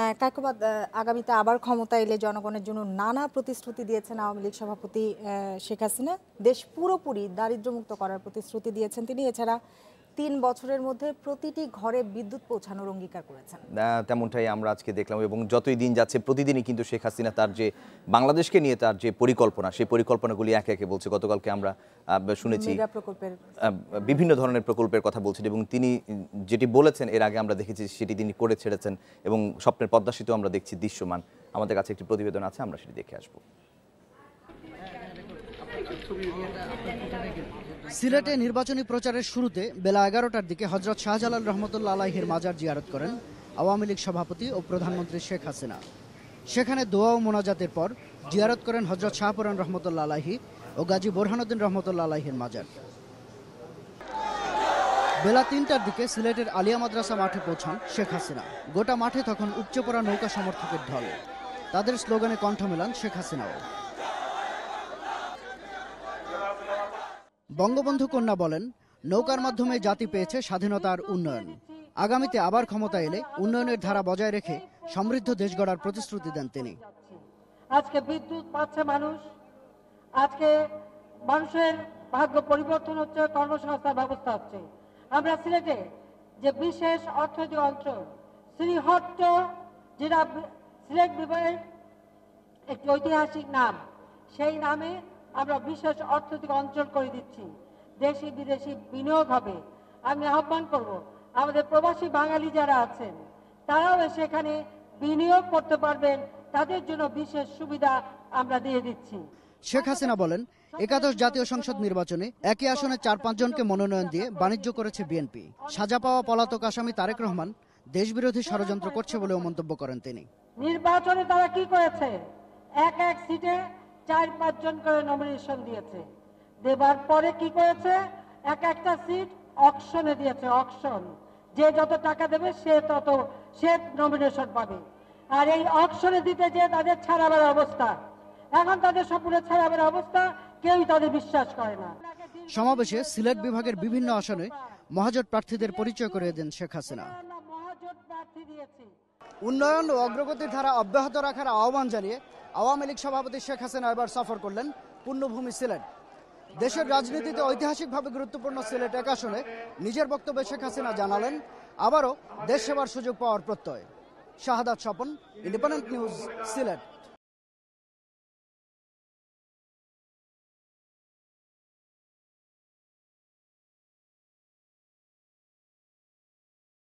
কায়কোবাদ আগামীতে আবার ক্ষমতা এলে জনগণের জন্য নানা প্রতিশ্রুতি দিয়েছেন আওয়ামী লীগ সভাপতি শেখ হাসিনা। দেশ পুরোপুরি দারিদ্র্যমুক্ত করার প্রতিশ্রুতি দিয়েছেন তিনি। এছাড়া ৩ বছরের মধ্যে প্রতিটি ঘরে বিদ্যুৎ পৌঁছানোর অঙ্গীকার করেছেন। তেমনটাই আমরা আজকে দেখলাম এবং যতই দিন যাচ্ছে প্রতিদিনই কিন্তু শেখ হাসিনা তার যে বাংলাদেশকে নিয়ে তার যে পরিকল্পনা, সেই পরিকল্পনাগুলি একে একে বলছে। গতকালকে আমরা শুনেছি বিভিন্ন ধরনের প্রকল্পের কথা বলছেন এবং তিনি যেটি বলেছেন এর আগে আমরা দেখেছি সেটি তিনি করে ছেড়েছেন এবং স্বপ্নের পদ্মা সেতু আমরা দেখছি দৃশ্যমান। আমাদের কাছে একটি প্রতিবেদন আছে, আমরা সেটি দেখে আসবো। সিলেটে নির্বাচনী প্রচারের শুরুতে বেলা ১১টার দিকে হযরত শাহজালাল রহমতুল্লাহ আলাইহির মাজার জিয়ারত করেন আওয়ামী লীগ সভাপতি ও প্রধানমন্ত্রী শেখ হাসিনা। সেখানে দোয়া ও মোনাজাতের পর জিয়ারত করেন হযরত শাহপুরান রহমতুল্লাহ আলাইহি ও গাজী বোরহানুদ্দিন রহমতুল্লাহ আলাইহির মাজার। বেলা ৩টার দিকে সিলেটের আলিয়া মাদ্রাসা মাঠে পৌঁছান শেখ হাসিনা। গোটা মাঠে তখন উপচে পড়া নৌকা সমর্থকের ঢল। তাদের স্লোগানে কণ্ঠ মেলান শেখ হাসিনাও। বঙ্গবন্ধু কন্যা বলেন, নৌকার মাধ্যমে জাতি পেয়েছে স্বাধীনতার উন্নয়ন। আগামীতে আবার ক্ষমতা এলে উন্নয়নের ধারা বজায় রেখে সমৃদ্ধ দেশ গড়ার প্রতিশ্রুতি দেন তিনি। আজকে বিদ্যুৎ পাচ্ছে মানুষ, আজকে মানুষের ভাগ্য পরিবর্তন হচ্ছে, কর্মসংস্থান ব্যবস্থা হচ্ছে। আমরা সিলেটে যে বিশেষ অর্থনৈতিক অঞ্চল শ্রীহট্ট, যেটা সিলেট বিভাগের একটি ঐতিহাসিক নাম, সেই নামে আমরা বিশেষ অর্থনৈতিক অঞ্চল করে দিচ্ছি। দেশি বিদেশি বিনিয়োগ হবে। আমি আহ্বান করব আমাদের প্রবাসী বাঙালি যারা আছেন তারাও সেখানে বিনিয়োগ করতে পারবেন, তাদের জন্য বিশেষ সুবিধা আমরা দিয়ে দিচ্ছি। শেখ হাসিনা বলেন, একাদশ জাতীয় সংসদ নির্বাচনে একই আসনে ৪-৫ জনকে মনোনয়ন দিয়ে বাণিজ্য করেছে বিএনপি। সাজা পাওয়া পলাতক আসামি তারেক রহমান দেশবিরোধী ষড়যন্ত্র করছে বলেও মন্তব্য করেন তিনি। নির্বাচনে তারা কি করেছে? এক এক সিটে ৪-৫ জন করে নমিনেশন দিয়েছে। দেবার পরে কি করেছে? এক একটা সিট অকশনে দিয়েছে। অকশন, যে যত টাকা দেবে সে নমিনেশন পাবে। আর এই অকশনে দিতে যে তাদের ছাড়াবার অবস্থা, এখন তাদের সম্পূর্ণ ছাড়াবার অবস্থা, কেউই তাদের বিশ্বাস করে না। সমাবেশে সিলেট বিভাগের বিভিন্ন আসনে মহাজোট প্রার্থীদের পরিচয় করিয়ে দেন শেখ হাসিনা। উন্নয়ন ও অগ্রগতির ধারা অব্যাহত রাখার আহ্বান জানিয়ে আওয়ামী লীগ সভাপতি শেখ হাসিনা এবার সফর করলেন পুণ্যভূমি সিলেট। দেশের রাজনীতিতে ঐতিহাসিকভাবে গুরুত্বপূর্ণ সিলেট এক আসনে নিজের বক্তব্যে শেখ হাসিনা জানালেন আবারও দেশ সেবার সুযোগ পাওয়ার প্রত্যয়। শাহাদাত স্বপন, ইন্ডিপেন্ডেন্ট নিউজ, সিলেট।